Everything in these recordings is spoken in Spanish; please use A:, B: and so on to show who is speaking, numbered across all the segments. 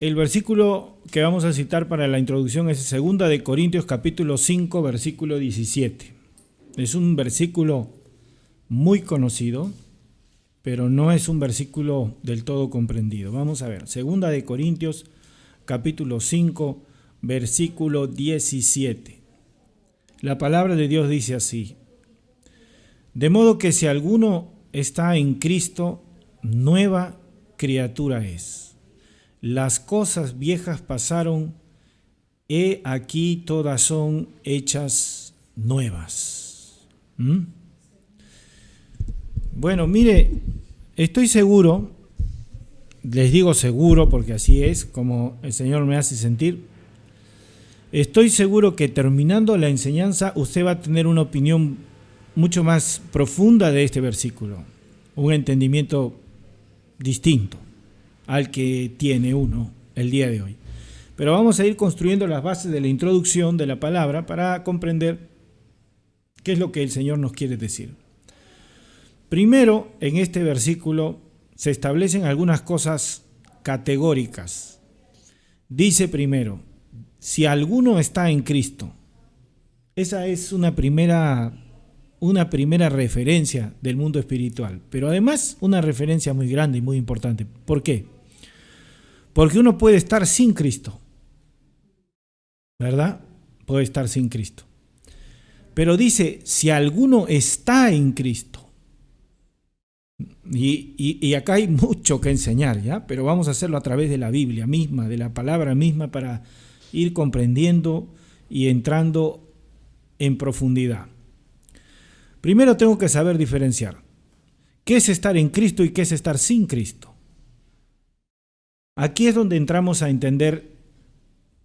A: El versículo que vamos a citar para la introducción es 2 de Corintios capítulo 5, versículo 17. Es un versículo muy conocido, pero no es un versículo del todo comprendido. Vamos a ver, 2 de Corintios capítulo 5, versículo 17. La palabra de Dios dice así: de modo que si alguno está en Cristo, nueva criatura es. Las cosas viejas pasaron, he aquí todas son hechas nuevas. Bueno, mire, estoy seguro, les digo seguro porque así es como el Señor me hace sentir. Estoy seguro que terminando la enseñanza usted va a tener una opinión mucho más profunda de este versículo, un entendimiento distinto al que tiene uno el día de hoy. Pero vamos a ir construyendo las bases de la introducción de la palabra para comprender qué es lo que el Señor nos quiere decir. Primero, en este versículo se establecen algunas cosas categóricas. Dice primero, si alguno está en Cristo. Esa es una primera referencia del mundo espiritual, pero además una referencia muy grande y muy importante. ¿Por qué? Porque uno puede estar sin Cristo, ¿verdad? Puede estar sin Cristo. Pero dice, si alguno está en Cristo. Y acá hay mucho que enseñar, ¿ya? Pero vamos a hacerlo a través de la Biblia misma, de la palabra misma, para ir comprendiendo y entrando en profundidad. Primero tengo que saber diferenciar qué es estar en Cristo y qué es estar sin Cristo. Aquí es donde entramos a entender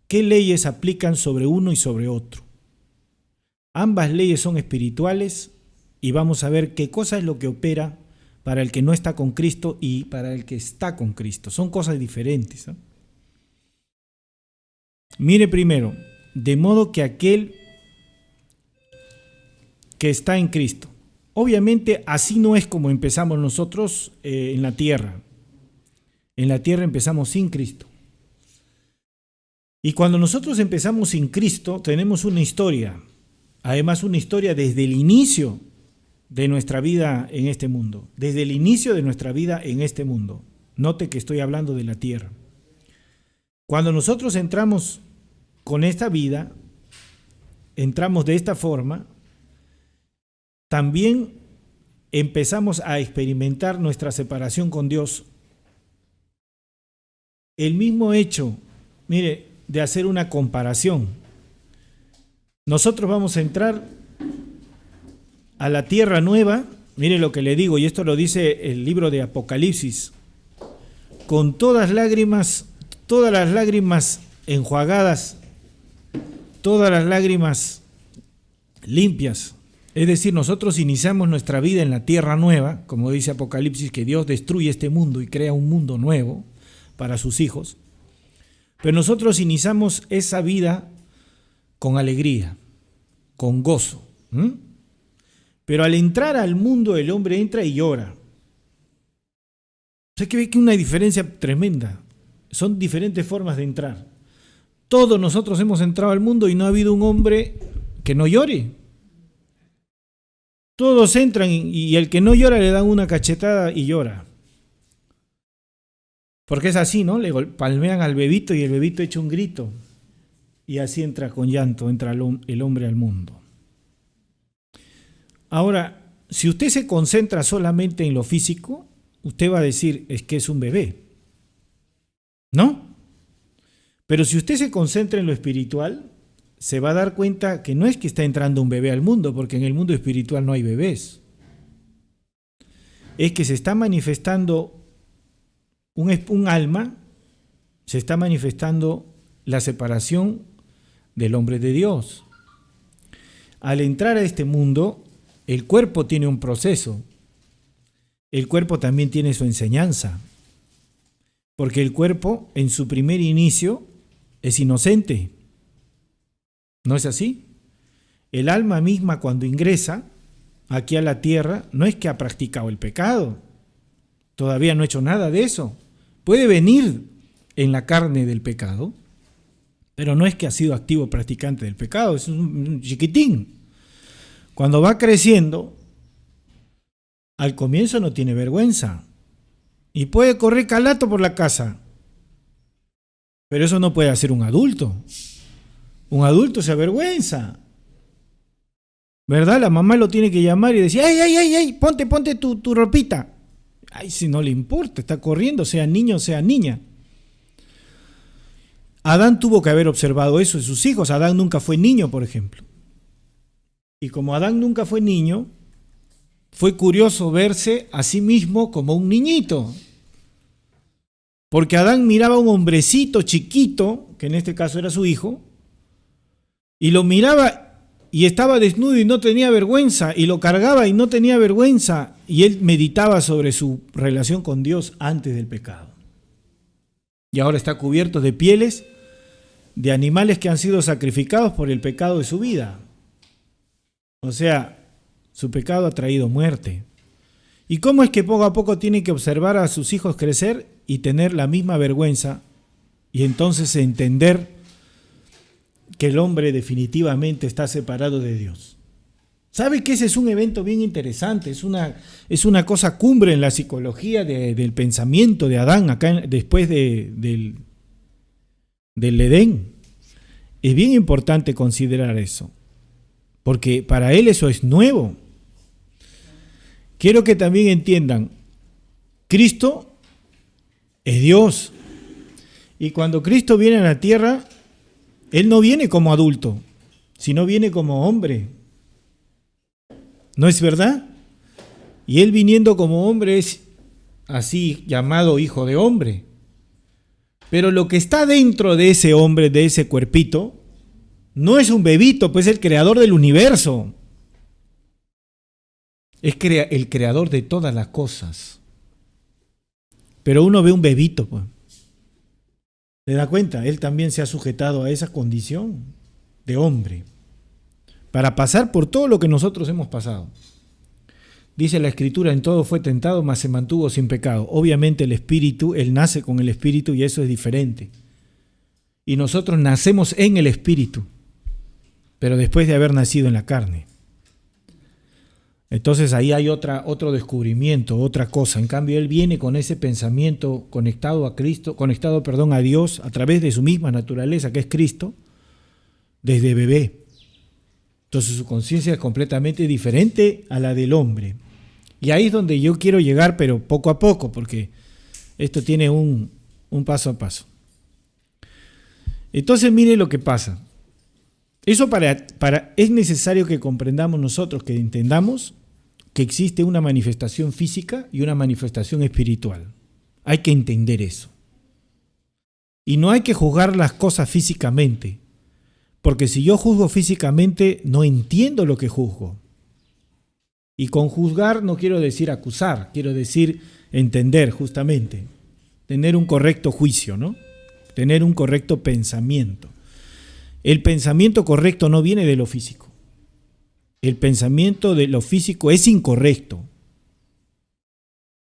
A: qué leyes aplican sobre uno y sobre otro. Ambas leyes son espirituales y vamos a ver qué cosa es lo que opera para el que no está con Cristo y para el que está con Cristo. Son cosas diferentes, ¿eh? Mire primero, de modo que aquel que está en Cristo. Obviamente así no es como empezamos nosotros en la tierra. En la tierra empezamos sin Cristo. Y cuando nosotros empezamos sin Cristo, tenemos una historia. Además, una historia desde el inicio de nuestra vida en este mundo. Desde el inicio de nuestra vida en este mundo. Note que estoy hablando de la tierra. Cuando nosotros entramos con esta vida, entramos de esta forma, también empezamos a experimentar nuestra separación con Dios. El mismo hecho, mire, de hacer una comparación. Nosotros vamos a entrar a la tierra nueva, mire lo que le digo, y esto lo dice el libro de Apocalipsis, con todas las lágrimas enjuagadas, todas las lágrimas limpias. Es decir, nosotros iniciamos nuestra vida en la tierra nueva, como dice Apocalipsis, que Dios destruye este mundo y crea un mundo nuevo para sus hijos. Pero nosotros iniciamos esa vida con alegría, con gozo. Pero al entrar al mundo, el hombre entra y llora. O sea que ve que hay una diferencia tremenda. Son diferentes formas de entrar. Todos nosotros hemos entrado al mundo y no ha habido un hombre que no llore. Todos entran y el que no llora le dan una cachetada y llora. Porque es así, ¿no? Le palmean al bebito y el bebito echa un grito. Y así entra con llanto, entra el hombre al mundo. Ahora, si usted se concentra solamente en lo físico, usted va a decir, es que es un bebé. ¿No? Pero si usted se concentra en lo espiritual, se va a dar cuenta que no es que está entrando un bebé al mundo, porque en el mundo espiritual no hay bebés. Es que se está manifestando un alma, se está manifestando la separación del hombre de Dios. Al entrar a este mundo, el cuerpo tiene un proceso. El cuerpo también tiene su enseñanza. Porque el cuerpo, en su primer inicio, es inocente. ¿No es así? El alma misma, cuando ingresa aquí a la tierra, no es que ha practicado el pecado. Todavía no ha hecho nada de eso. Puede venir en la carne del pecado, pero no es que ha sido activo practicante del pecado, es un chiquitín. Cuando va creciendo, al comienzo no tiene vergüenza y puede correr calato por la casa, pero eso no puede hacer un adulto. Un adulto se avergüenza, ¿verdad? La mamá lo tiene que llamar y decir, ¡ay, ponte tu ropita! Ay, si no le importa, está corriendo, sea niño o sea niña. Adán tuvo que haber observado eso de sus hijos. Adán nunca fue niño, por ejemplo. Y como Adán nunca fue niño, fue curioso verse a sí mismo como un niñito. Porque Adán miraba a un hombrecito chiquito, que en este caso era su hijo, y lo miraba y estaba desnudo y no tenía vergüenza, y lo cargaba y no tenía vergüenza, y él meditaba sobre su relación con Dios antes del pecado. Y ahora está cubierto de pieles de animales que han sido sacrificados por el pecado de su vida. O sea, su pecado ha traído muerte. ¿Y cómo es que poco a poco tiene que observar a sus hijos crecer y tener la misma vergüenza y entonces entender que el hombre definitivamente está separado de Dios? ¿Sabe que ese es un evento bien interesante? Es una cosa cumbre en la psicología del pensamiento de Adán acá después del Edén. Es bien importante considerar eso, porque para él eso es nuevo. Quiero que también entiendan, Cristo es Dios, y cuando Cristo viene a la tierra, Él no viene como adulto, sino viene como hombre. ¿No es verdad? Y Él viniendo como hombre es así llamado hijo de hombre. Pero lo que está dentro de ese hombre, de ese cuerpito, no es un bebito, pues es el creador del universo. Es el creador de todas las cosas. Pero uno ve un bebito, pues. ¿Se da cuenta? Él también se ha sujetado a esa condición de hombre para pasar por todo lo que nosotros hemos pasado. Dice la Escritura, en todo fue tentado, mas se mantuvo sin pecado. Obviamente el Espíritu, Él nace con el Espíritu y eso es diferente. Y nosotros nacemos en el Espíritu, pero después de haber nacido en la carne. Entonces ahí hay otro descubrimiento, otra cosa. En cambio, Él viene con ese pensamiento conectado a Cristo, a Dios, a través de su misma naturaleza, que es Cristo, desde bebé. Entonces su conciencia es completamente diferente a la del hombre. Y ahí es donde yo quiero llegar, pero poco a poco, porque esto tiene un paso a paso. Entonces mire lo que pasa. Eso es necesario que comprendamos nosotros, que entendamos que existe una manifestación física y una manifestación espiritual. Hay que entender eso. Y no hay que juzgar las cosas físicamente, porque si yo juzgo físicamente, no entiendo lo que juzgo. Y con juzgar no quiero decir acusar, quiero decir entender justamente, tener un correcto juicio, ¿no? Tener un correcto pensamiento. El pensamiento correcto no viene de lo físico. El pensamiento de lo físico es incorrecto.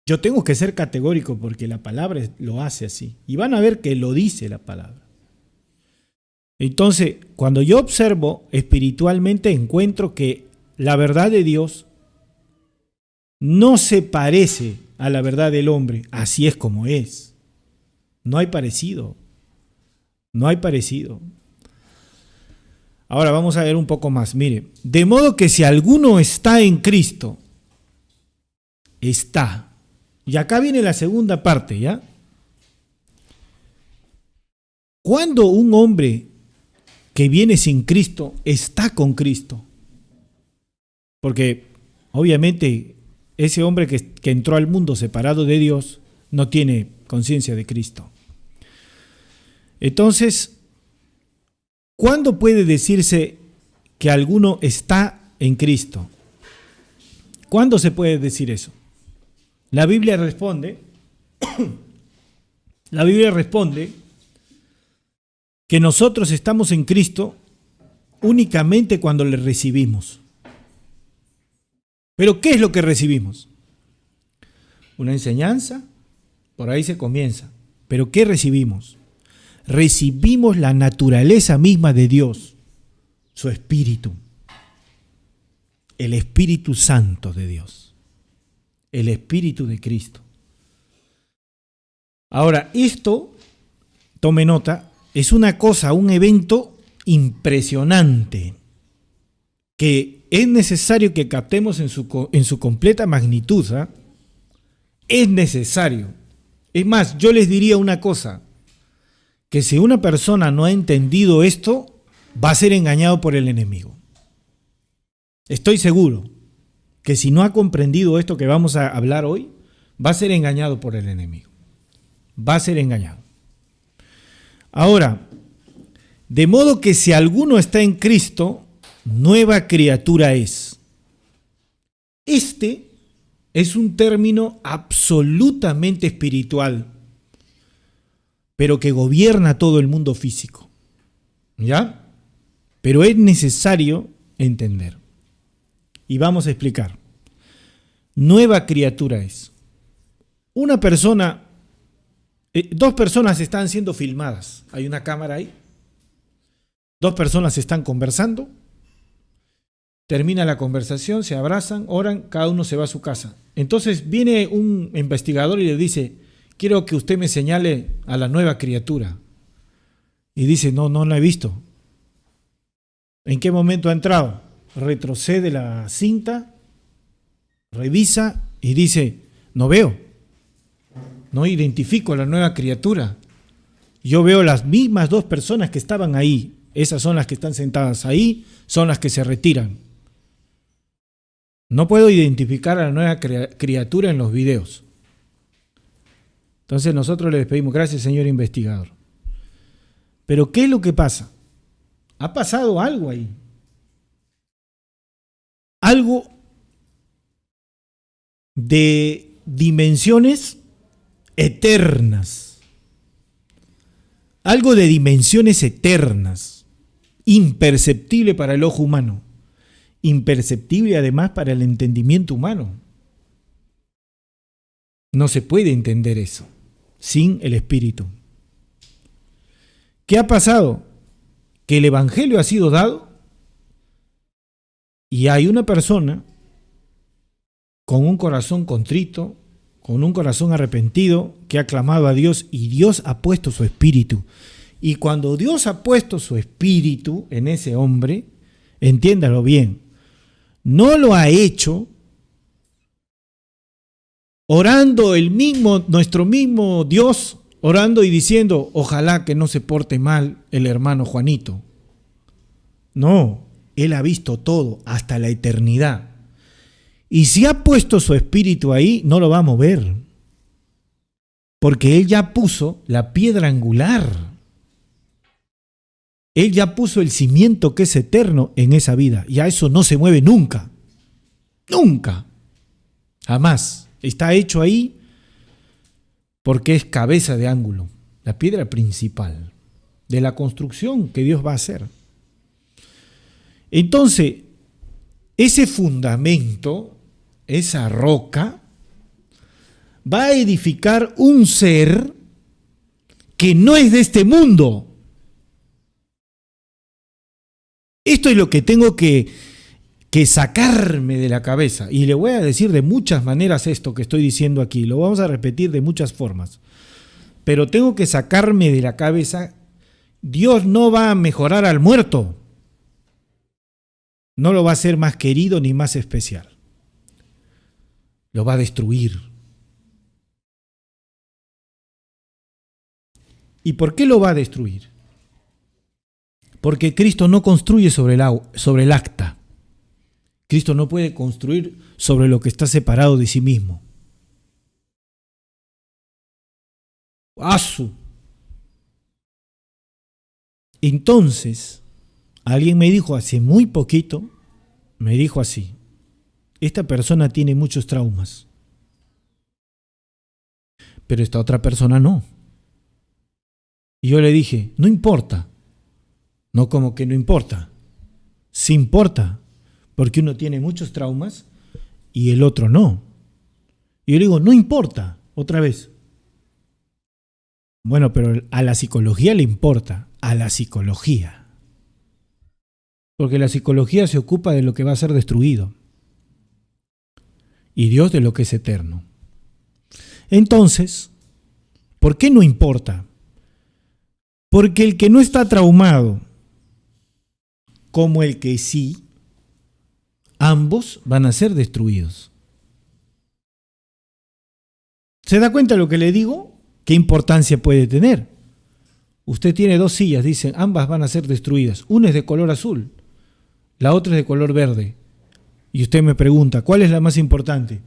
A: Yo tengo que ser categórico porque la palabra lo hace así. Y van a ver que lo dice la palabra. Entonces, cuando yo observo espiritualmente, encuentro que la verdad de Dios no se parece a la verdad del hombre. Así es como es. No hay parecido. No hay parecido. Ahora vamos a ver un poco más. Mire, de modo que si alguno está en Cristo, está. Y acá viene la segunda parte, ¿ya? Cuando un hombre que viene sin Cristo está con Cristo, porque obviamente ese hombre que entró al mundo separado de Dios no tiene conciencia de Cristo. Entonces, ¿cuándo puede decirse que alguno está en Cristo? ¿Cuándo se puede decir eso? La Biblia responde que nosotros estamos en Cristo únicamente cuando le recibimos. ¿Pero qué es lo que recibimos? Una enseñanza, por ahí se comienza. ¿Pero qué recibimos? Recibimos la naturaleza misma de Dios, su Espíritu, el Espíritu Santo de Dios, el Espíritu de Cristo. Ahora, esto, tome nota, es una cosa, un evento impresionante que es necesario que captemos en su completa magnitud, ¿eh? Es necesario. Es más, yo les diría una cosa, que si una persona no ha entendido esto, va a ser engañado por el enemigo. Estoy seguro que si no ha comprendido esto que vamos a hablar hoy, va a ser engañado por el enemigo. Va a ser engañado. Ahora, de modo que si alguno está en Cristo, nueva criatura es. Este es un término absolutamente espiritual, pero que gobierna todo el mundo físico. ¿Ya? Pero es necesario entender. Y vamos a explicar. Nueva criatura es. Una persona, dos personas están siendo filmadas. Hay una cámara ahí. Dos personas están conversando. Termina la conversación, se abrazan, oran, cada uno se va a su casa. Entonces viene un investigador y le dice: quiero que usted me señale a la nueva criatura. Y dice: no la he visto. ¿En qué momento ha entrado? Retrocede la cinta, revisa y dice: no veo. No identifico a la nueva criatura. Yo veo las mismas dos personas que estaban ahí. Esas son las que están sentadas ahí, son las que se retiran. No puedo identificar a la nueva criatura en los videos. Entonces nosotros le despedimos: gracias, señor investigador. Pero ¿qué es lo que pasa? Ha pasado algo ahí. Algo de dimensiones eternas. Algo de dimensiones eternas. Imperceptible para el ojo humano. Imperceptible además para el entendimiento humano. No se puede entender eso sin el Espíritu. ¿Qué ha pasado? Que el Evangelio ha sido dado y hay una persona con un corazón contrito, con un corazón arrepentido, que ha clamado a Dios y Dios ha puesto su Espíritu. Y cuando Dios ha puesto su Espíritu en ese hombre, entiéndalo bien, no lo ha hecho orando nuestro mismo Dios, orando y diciendo: ojalá que no se porte mal el hermano Juanito. No, Él ha visto todo hasta la eternidad. Y si ha puesto su Espíritu ahí, no lo va a mover. Porque Él ya puso la piedra angular. Él ya puso el cimiento que es eterno en esa vida. Y a eso no se mueve nunca. Nunca. Jamás. Está hecho ahí porque es cabeza de ángulo. La piedra principal de la construcción que Dios va a hacer. Entonces, ese fundamento, esa roca, va a edificar un ser que no es de este mundo. Esto es lo que tengo que sacarme de la cabeza. Y le voy a decir de muchas maneras esto que estoy diciendo aquí. Lo vamos a repetir de muchas formas. Pero tengo que sacarme de la cabeza: Dios no va a mejorar al muerto. No lo va a hacer más querido ni más especial. Lo va a destruir. ¿Y por qué lo va a destruir? Porque Cristo no construye sobre el acta. Cristo no puede construir sobre lo que está separado de sí mismo. ¡Asu! Entonces, alguien me dijo hace muy poquito, me dijo así: esta persona tiene muchos traumas, pero esta otra persona no. Y yo le dije: no importa. No, como que no importa. Sí importa, porque uno tiene muchos traumas y el otro no. Y yo le digo: no importa, otra vez. Bueno, pero a la psicología le importa, a la psicología. Porque la psicología se ocupa de lo que va a ser destruido y Dios de lo que es eterno. Entonces, ¿por qué no importa? Porque el que no está traumado como el que sí, ambos van a ser destruidos. ¿Se da cuenta de lo que le digo? ¿Qué importancia puede tener? Usted tiene dos sillas, dicen, ambas van a ser destruidas. Una es de color azul, la otra es de color verde. Y usted me pregunta, ¿cuál es la más importante?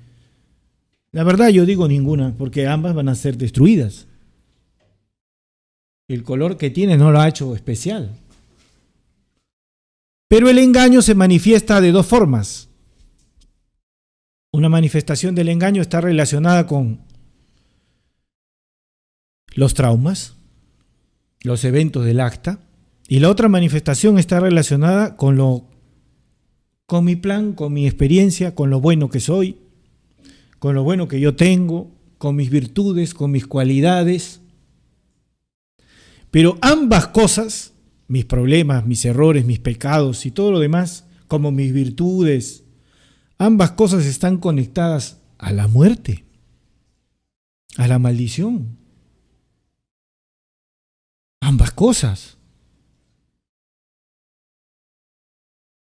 A: La verdad yo digo ninguna, porque ambas van a ser destruidas. El color que tiene no lo ha hecho especial. Pero el engaño se manifiesta de dos formas. Una manifestación del engaño está relacionada con los traumas, los eventos del acta, y la otra manifestación está relacionada con mi plan, con mi experiencia, con lo bueno que soy, con lo bueno que yo tengo, con mis virtudes, con mis cualidades. Pero ambas cosas, mis problemas, mis errores, mis pecados y todo lo demás, como mis virtudes, ambas cosas están conectadas a la muerte, a la maldición. Ambas cosas.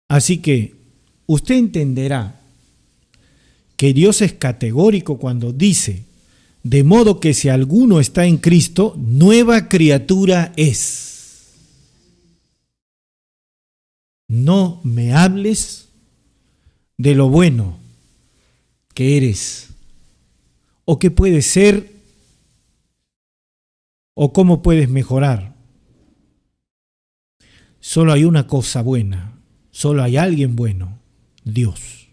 A: Así que usted entenderá que Dios es categórico cuando dice, de modo que si alguno está en Cristo, nueva criatura es. No me hables de lo bueno que eres, o que puedes ser, o cómo puedes mejorar. Solo hay una cosa buena, solo hay alguien bueno, Dios.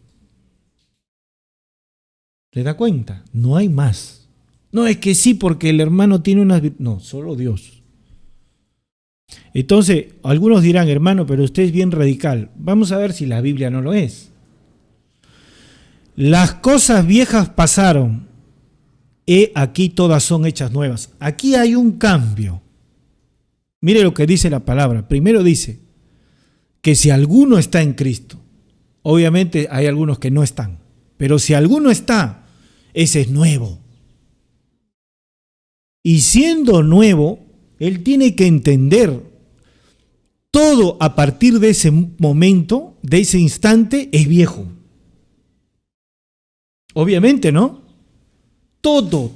A: ¿Se da cuenta? No hay más. No es que sí porque el hermano tiene unas... No, solo Dios. Entonces, algunos dirán, hermano, pero usted es bien radical. Vamos a ver si la Biblia no lo es. Las cosas viejas pasaron. Aquí todas son hechas nuevas. Aquí hay un cambio. Mire lo que dice la palabra. Primero dice que si alguno está en Cristo, obviamente hay algunos que no están, pero si alguno está, ese es nuevo. Y siendo nuevo, él tiene que entender todo a partir de ese momento, de ese instante, es viejo. Obviamente, ¿no? Todo.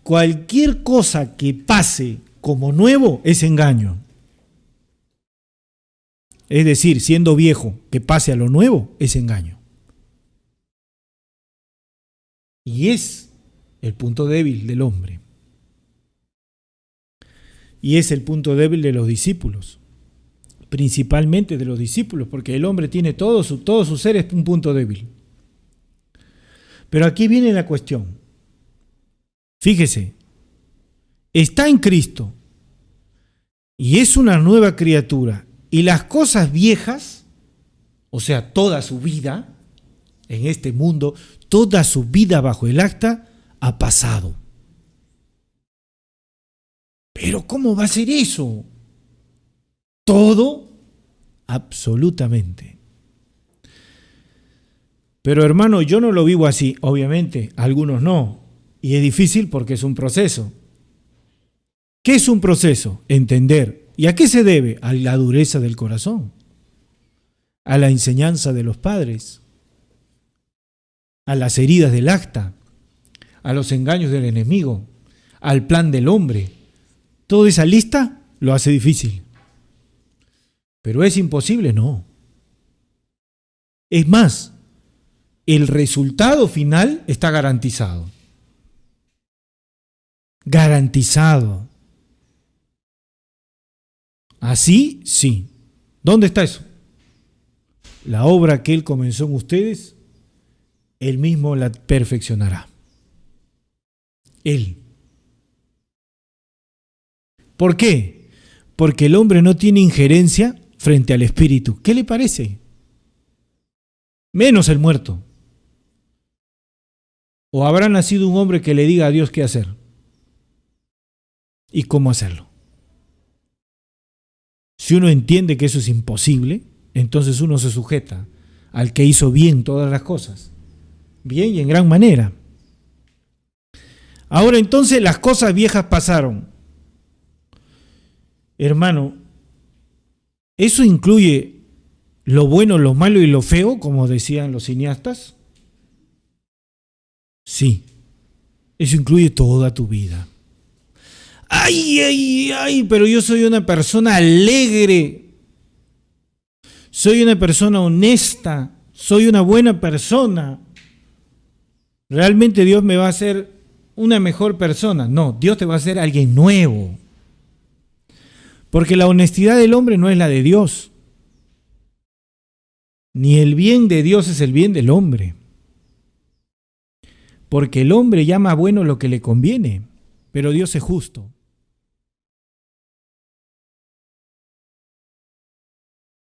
A: Cualquier cosa que pase como nuevo es engaño. Es decir, siendo viejo, que pase a lo nuevo es engaño. Y es el punto débil del hombre. Y es el punto débil de los discípulos. Principalmente de los discípulos, porque el hombre tiene todo su ser es un punto débil. Pero aquí viene la cuestión. Fíjese, está en Cristo y es una nueva criatura y las cosas viejas, o sea, toda su vida en este mundo, toda su vida bajo el acta ha pasado. Pero ¿cómo va a ser eso? Todo, absolutamente. Pero hermano, yo no lo vivo así, obviamente, algunos no. Y es difícil porque es un proceso. ¿Qué es un proceso? Entender. ¿Y a qué se debe? A la dureza del corazón, a la enseñanza de los padres, a las heridas del acta, a los engaños del enemigo, al plan del hombre. Toda esa lista lo hace difícil. ¿Pero es imposible? No. Es más, el resultado final está garantizado. Garantizado. Así, sí. ¿Dónde está eso? La obra que Él comenzó en ustedes, Él mismo la perfeccionará. Él. ¿Por qué? Porque el hombre no tiene injerencia frente al espíritu. ¿Qué le parece? Menos el muerto. ¿O habrá nacido un hombre que le diga a Dios qué hacer y cómo hacerlo? Si uno entiende que eso es imposible, entonces uno se sujeta al que hizo bien todas las cosas, bien y en gran manera. Ahora entonces las cosas viejas pasaron. Hermano, ¿eso incluye lo bueno, lo malo y lo feo, como decían los cineastas? Sí, eso incluye toda tu vida. Ay, ay, ay, pero yo soy una persona alegre, soy una persona honesta, soy una buena persona. ¿Realmente Dios me va a hacer una mejor persona? No, Dios te va a hacer alguien nuevo. Porque la honestidad del hombre no es la de Dios. Ni el bien de Dios es el bien del hombre. Porque el hombre llama bueno lo que le conviene, pero Dios es justo.